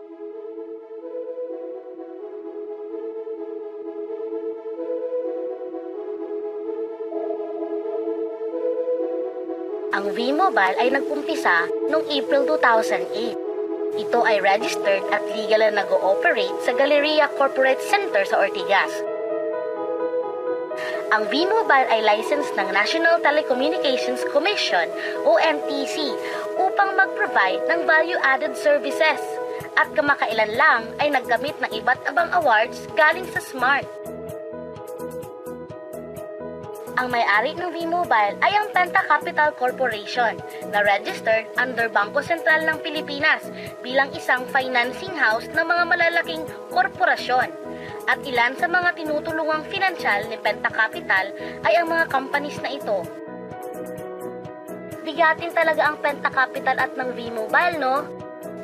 Ang V-Mobile ay nag-umpisa noong April 2008. Ito ay registered at legal na nag-ooperate sa Galleria Corporate Center sa Ortigas. Ang V-Mobile ay licensed ng National Telecommunications Commission o NTC upang mag-provide ng value-added services at kamakailan lang ay nagkamit ng iba't ibang awards galing sa SMART. Ang may-ari ng V-Mobile ay ang Penta Capital Corporation na registered under Bangko Sentral ng Pilipinas bilang isang financing house ng mga malalaking korporasyon. At ilan sa mga tinutulungang pinansyal ni Penta Capital ay ang mga companies na ito. Bigatin talaga ang Penta Capital at ng V-Mobile, no?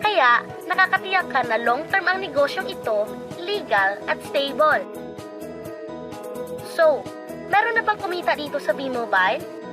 Kaya nakakatiyak ka na long-term ang negosyong ito, legal at stable. So, meron na bang kumita dito sa V-Mobile?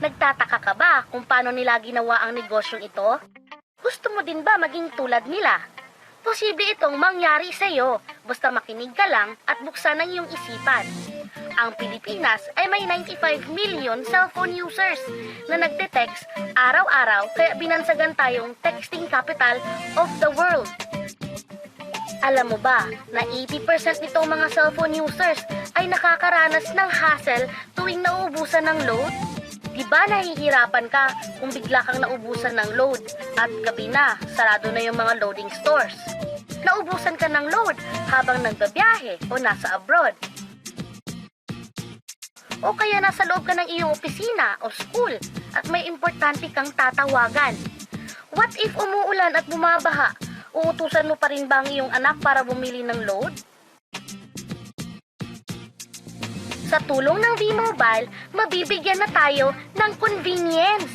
Nagtataka ka ba kung paano nila ginawa ang negosyong ito? Gusto mo din ba maging tulad nila? Posible itong mangyari sa iyo, basta makinig ka lang at buksan ang iyong isipan. Ang Pilipinas ay may 95 million cellphone users na nagte-text araw-araw kaya binansagan tayong texting capital of the world. Alam mo ba na 80% nitong mga cellphone users ay nakakaranas ng hassle tuwing nauubusan ng load? Diba nahihirapan ka kung bigla kang naubusan ng load at gabi na, sarado na yung mga loading stores? Naubusan ka ng load habang nagbabiyahe o nasa abroad? O kaya nasa loob ka ng iyong opisina o school at may importante kang tatawagan? What if umuulan at bumabaha? Uutusan mo pa rin ba ang iyong anak para bumili ng load? Sa tulong ng V-Mobile, mabibigyan na tayo ng convenience.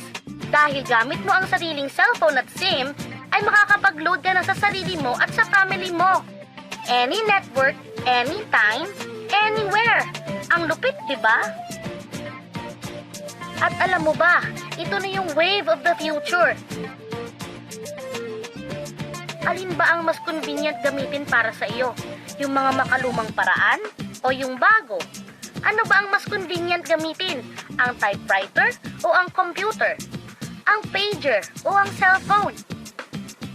Dahil gamit mo ang sariling cellphone at SIM, ay makakapag-load ka na sa sarili mo at sa family mo. Any network, anytime, anywhere. Ang lupit, di ba? At alam mo ba, ito na yung wave of the future. Alin ba ang mas convenient gamitin para sa iyo? Yung mga makalumang paraan o yung bago? Ano ba ang mas convenient gamitin? Ang typewriter o ang computer? Ang pager o ang cellphone?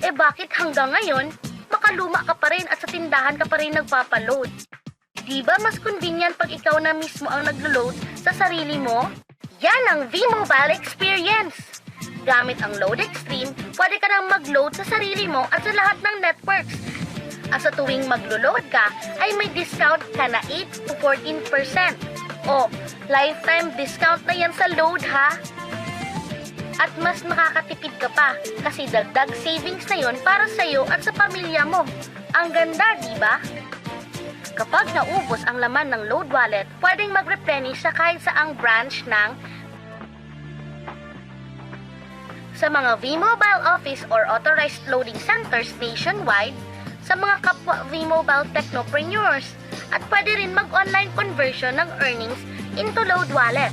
Eh bakit hanggang ngayon, makaluma ka pa rin at sa tindahan ka pa rin nagpapaload? Di ba mas convenient pag ikaw na mismo ang naglo-load sa sarili mo? Yan ang V-Mobile experience! Gamit ang Load Extreme, pwede ka nang mag-load sa sarili mo at sa lahat ng networks. At sa tuwing maglo-load ka, ay may discount ka na 8 to 14%. O, lifetime discount na yan sa load ha! At mas makakatipid ka pa kasi dagdag savings na yon para sa iyo at sa pamilya mo. Ang ganda, di ba? Kapag naubos ang laman ng load wallet, pwedeng mag-replenish sa kahit saang branch ng sa mga V-Mobile office or authorized loading centers nationwide, sa mga kapwa V-Mobile technopreneurs, at pwede rin mag-online conversion ng earnings into load wallet.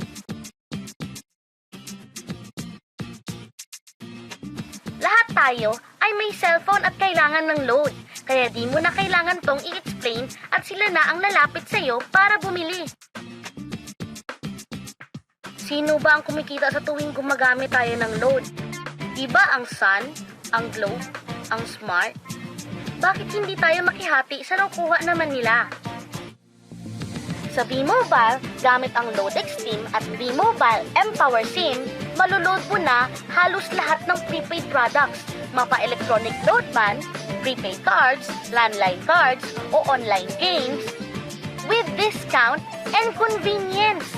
Lahat tayo ay may cellphone at kailangan ng load, kaya di mo na kailangan tong i-explain at sila na ang lalapit sa iyo para bumili. Sino ba ang kumikita sa tuwing gumagamit tayo ng load? Diba ang Sun, ang Globe, ang Smart? bakit hindi tayo makihati sa nakukuha naman nila? Sa V-Mobile, gamit ang Load Extreme at V-Mobile mPower SIM, malulod mo na halos lahat ng prepaid products, mapa-electronic load man, prepaid cards, landline cards, o online games, with discount and convenience.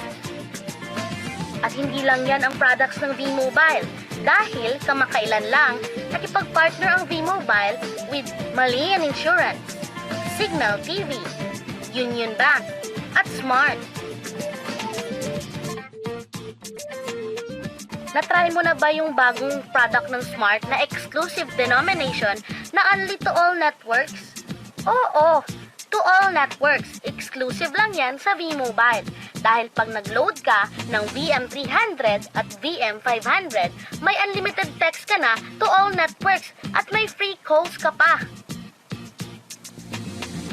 At hindi lang yan ang products ng V-Mobile, dahil kamakailan lang nakipag-partner ang V-Mobile with Malayan Insurance, Signal TV, Union Bank, at Smart. Na-try mo na ba yung bagong product ng Smart na exclusive denomination na Only to All Networks? Oo, to all networks. Exclusive lang yan sa V-Mobile. Dahil pag nag-load ka ng VM300 at VM500, may unlimited text ka na to all networks at may free calls ka pa.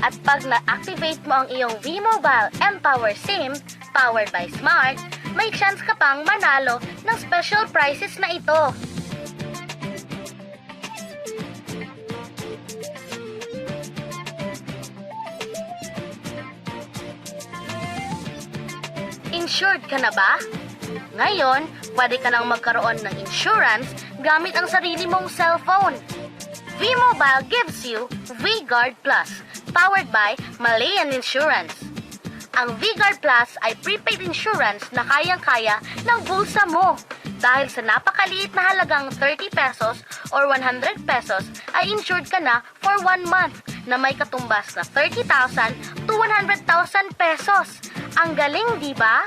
At pag na-activate mo ang iyong V-Mobile mPower SIM, powered by Smart, may chance ka pang manalo ng special prizes na ito. Insured ka na ba? Ngayon, pwede ka nang magkaroon ng insurance gamit ang sarili mong cellphone. V-Mobile gives you V-Guard Plus, powered by Malayan Insurance. Ang V-Guard Plus ay prepaid insurance na kayang-kaya ng bulsa mo. Dahil sa napakaliit na halagang 30 pesos or 100 pesos ay insured ka na for 1 month na may katumbas na 30,000 to 100,000 pesos. Ang galing, di ba?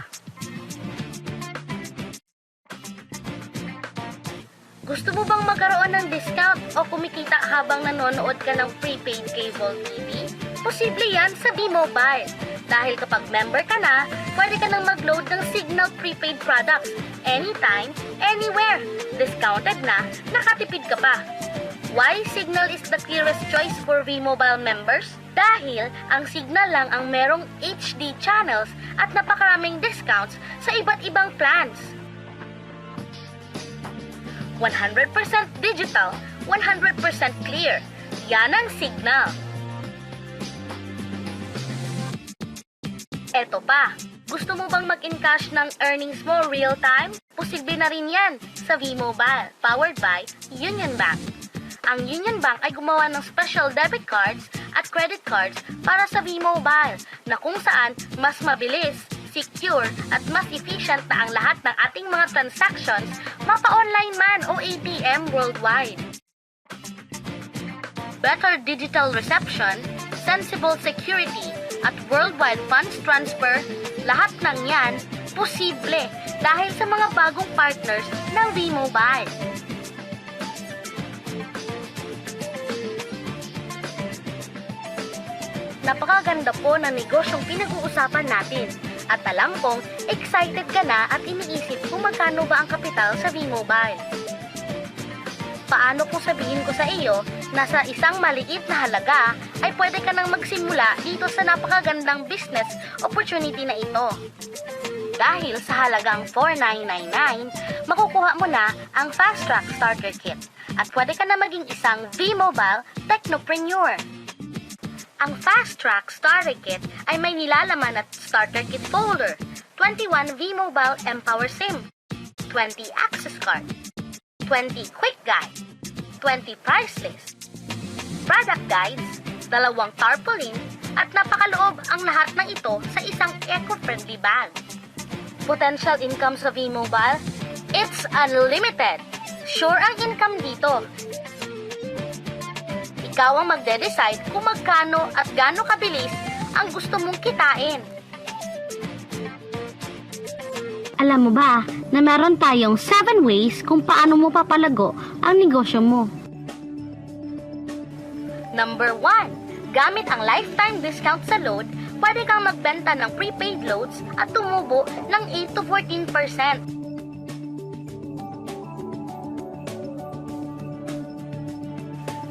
Gusto mo bang magkaroon ng discount o kumikita habang nanonood ka ng prepaid cable TV? Posible yan sa V-Mobile. Dahil kapag member ka na, pwede ka nang mag-load ng Signal prepaid products anytime, anywhere. Discounted na, nakatipid ka pa. Why Signal is the clearest choice for V-Mobile members? Dahil ang Signal lang ang merong HD channels at napakaraming discounts sa iba't ibang plans. 100% digital, 100% clear. Yan ang Signal. Eto pa, gusto mo bang mag-encash ng earnings mo real time? Posible na rin yan sa V-Mobile, powered by Union Bank. Ang Union Bank ay gumawa ng special debit cards at credit cards para sa V-Mobile na kung saan mas mabilis, secure at mas efficient na ang lahat ng ating mga transactions mapa-online man o ATM worldwide. Better digital reception, sensible security, at worldwide funds transfer, lahat ng yan posible dahil sa mga bagong partners ng V-Mobile. Napakaganda po ng negosyong pinag-uusapan natin at alam kong excited ka na at iniisip kung magkano ba ang kapital sa V-Mobile. Paano kung sabihin ko sa iyo na sa isang maliit na halaga ay pwede ka nang magsimula dito sa napakagandang business opportunity na ito. Dahil sa halagang $4,999, makukuha mo na ang Fast Track Starter Kit at pwede ka na maging isang V-Mobile Technopreneur. Ang Fast Track Starter Kit ay may nilalaman at starter kit folder, 21 V-Mobile mPower SIM, 20 access card, 20 quick guide, 20 price list, product guides, 2 tarpaulin, at napakaloob ang lahat ng ito sa isang eco-friendly bag. Potential income sa V-Mobile? It's unlimited! Sure ang income dito. Ikaw ang magde-decide kung magkano at gaano kabilis ang gusto mong kitain. Alam mo ba na meron tayong 7 ways kung paano mo papalago ang negosyo mo? Number 1. Gamit ang lifetime discount sa load, pwede kang magbenta ng prepaid loads at tumubo ng 8 to 14%.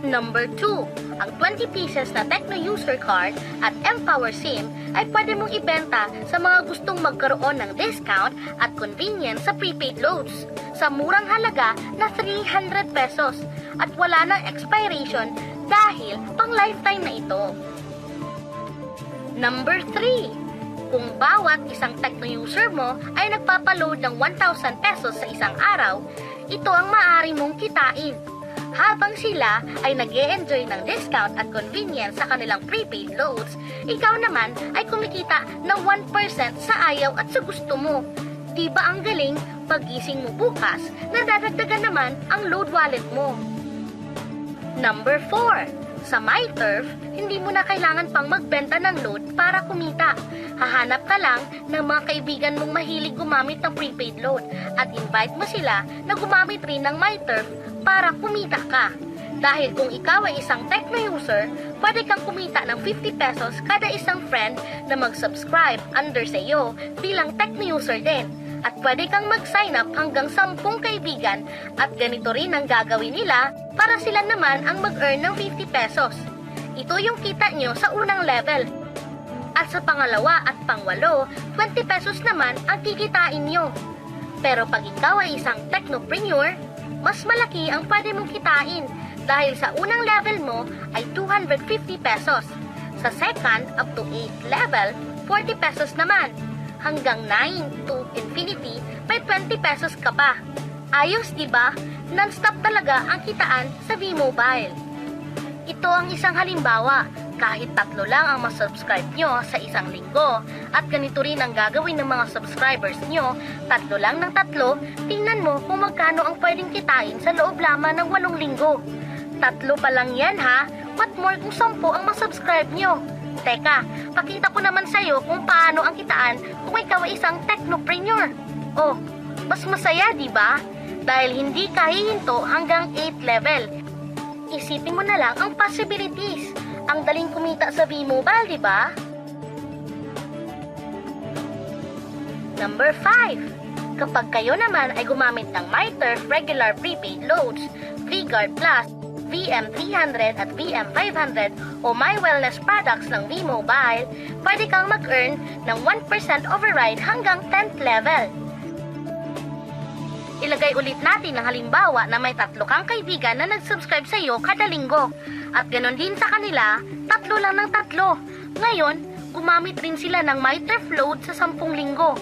Number 2. Ang 20 pieces na Tecno User Card at mPower SIM ay pwede mong ibenta sa mga gustong magkaroon ng discount at convenience sa prepaid loads sa murang halaga na 300 pesos at wala ng expiration dahil pang lifetime na ito. Number 3. Kung bawat isang Tecno user mo ay nagpapaload ng 1,000 pesos sa isang araw, ito ang maaari mong kitain. Habang sila ay nag-e-enjoy ng discount at convenience sa kanilang prepaid loads, ikaw naman ay kumikita ng 1% sa ayaw at sa gusto mo. Diba ang galing? Pag-gising mo bukas, nadadagdagan naman ang load wallet mo. Number 4. Sa MyTurf, hindi mo na kailangan pang magbenta ng load para kumita. Hahanap ka lang ng mga kaibigan mong mahilig gumamit ng prepaid load at invite mo sila na gumamit rin ng MyTurf para kumita ka. Dahil kung ikaw ay isang Tecno user, pwede kang kumita ng 50 pesos kada isang friend na mag-subscribe under sa iyo bilang Tecno user din. At pwede kang mag-sign up hanggang 10 kaibigan at ganito rin ang gagawin nila para sila naman ang mag-earn ng 50 pesos. Ito yung kita nyo sa unang level. At sa pangalawa at pangwalo, 20 pesos naman ang kikitain nyo. Pero pag ikaw ay isang technopreneur, mas malaki ang pwede mong kitain dahil sa unang level mo ay 250 pesos. Sa second up to 8 level, 40 pesos naman. Hanggang 9 to infinity, may 20 pesos ka pa. Ayos, diba? Non-stop talaga ang kitaan sa V-Mobile. Ito ang isang halimbawa. Kahit 3 lang ang masubscribe nyo sa isang linggo at ganito rin ang gagawin ng mga subscribers nyo, 3 lang ng 3, tingnan mo kung magkano ang pwedeng kitain sa loob lamang ng 8 linggo. 3 pa lang yan ha, what more kung 10 ang masubscribe nyo. Teka, pakita ko naman sa'yo kung paano ang kitaan kung ikaw ay isang technopreneur. Oh, mas masaya, di ba? Dahil hindi ka hihinto hanggang 8 level. Isipin mo na lang ang possibilities. Ang daling kumita sa V-Mobile, di ba? Number 5. Kapag kayo naman ay gumamit ng MyTurf regular prepaid loads, V-Guard Plus, VM300 at VM500 o My Wellness products ng V-Mobile, pwede kang mag-earn ng 1% override hanggang 10th level. Ilagay ulit natin ang halimbawa na may 3 kang kaibigan na nag-subscribe sa iyo kada linggo. At ganoon din sa kanila, 3 lang ng 3. Ngayon, gumamit rin sila ng MyTurf load sa 10 linggo.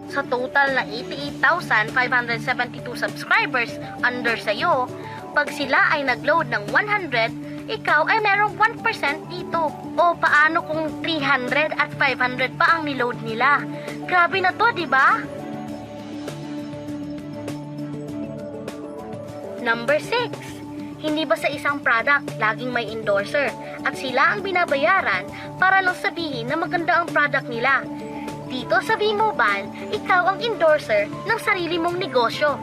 Sa total na 88,572 subscribers under sa iyo, pag sila ay nag-load ng 100, ikaw ay merong 1% dito. O paano kung 300 at 500 pa ang niload nila? Grabe na to, di ba? Number 6. Hindi ba sa isang product laging may endorser at sila ang binabayaran para lang sabihin na maganda ang product nila? Dito sa V-Mobile, ikaw ang endorser ng sarili mong negosyo.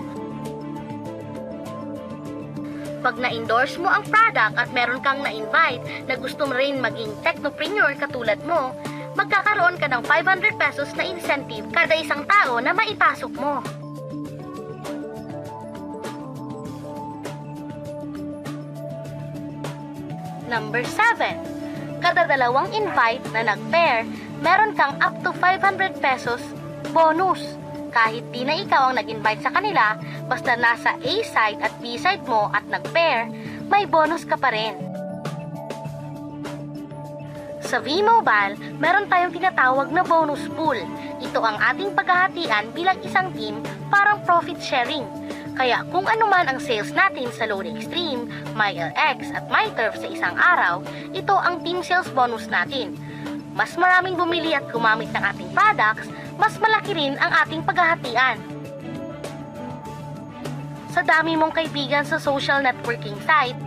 Pag na-endorse mo ang product at meron kang na-invite na gusto mo rin maging technopreneur katulad mo, magkakaroon ka ng 500 pesos na incentive kada isang tao na maipasok mo. Number 7. Kada 2 invite na nag-pair, meron kang up to 500 pesos bonus. Kahit di na ikaw ang nag-invite sa kanila, basta nasa A side at B side mo at nag-pair, may bonus ka pa rin. Sa V-Mobile, meron tayong tinatawag na bonus pool. Ito ang ating paghahatian bilang isang team, parang profit sharing. Kaya kung ano man ang sales natin sa Load Extreme, MyLX at MyTurf sa isang araw, ito ang team sales bonus natin. Mas maraming bumili at gumamit ng ating products, mas malaki rin ang ating paghahatian. Sa dami mong kaibigan sa social networking site,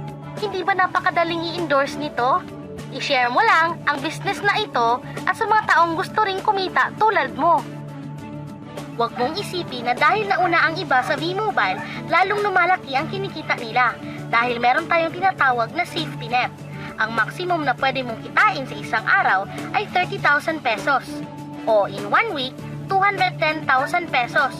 hindi ba napakadaling i-endorse nito? I-share mo lang ang business na ito at sa mga taong gusto ring kumita tulad mo. Huwag mong isipin na dahil nauna ang iba sa V-Mobile, lalong lumalaki ang kinikita nila dahil meron tayong tinatawag na safety net. Ang maximum na pwede mong kitain sa isang araw ay 30,000 pesos. O in 1 week, 210,000 pesos.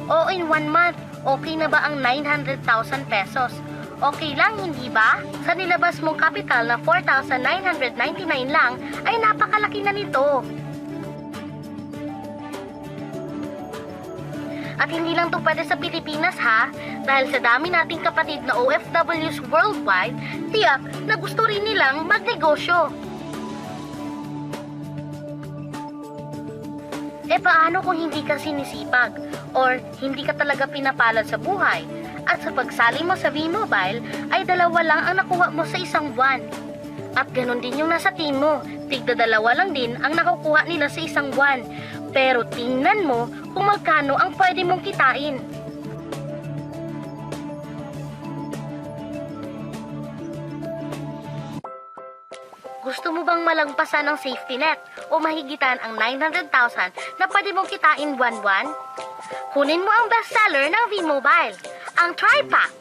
O in 1 month, okay na ba ang 900,000 pesos? Okay lang, hindi ba? Sa nilabas mong kapital na 4,999 lang, ay napakalaki na nito. At hindi lang to pwede sa Pilipinas ha, Dahil sa dami nating kapatid na OFWs worldwide, tiyak na gusto rin nilang magnegosyo. E paano kung hindi ka sinisipag or hindi ka talaga pinapalad sa buhay at sa pagsali mo sa V-Mobile ay 2 lang ang nakuha mo sa isang buwan? At ganun din yung nasa team mo, tigda 2 lang din ang nakukuha nila sa isang buwan. Pero tingnan mo kung magkano ang pwede mong kitain. Gusto mo bang malagpasan ang safety net o mahigitan ang 900,000 na pwede mong kitain buwan-buwan? Kunin mo ang bestseller ng V-Mobile, ang TriPack.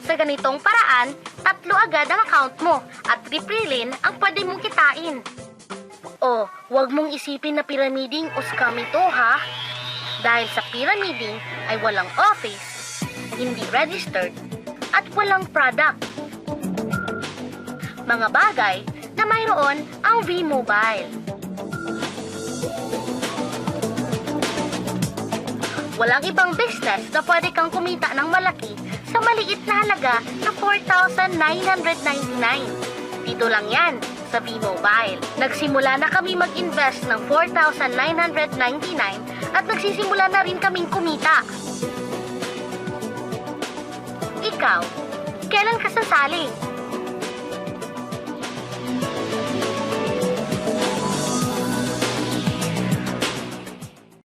Sa ganitong paraan, 3 agad ang account mo at triprilin ang pwede mong kitain. O, huwag mong isipin na pyramiding o scam ito ha. Dahil sa pyramiding ay walang office, hindi registered, at walang product. Mga bagay na mayroon ang V-Mobile. Walang ibang business na pwede kang kumita ng malaki sa maliit na halaga na 4,999. Dito lang yan sa V-Mobile. Nagsimula na kami mag-invest ng 4,999 at nagsisimula na rin kaming kumita. Ikaw, kailan ka sasali?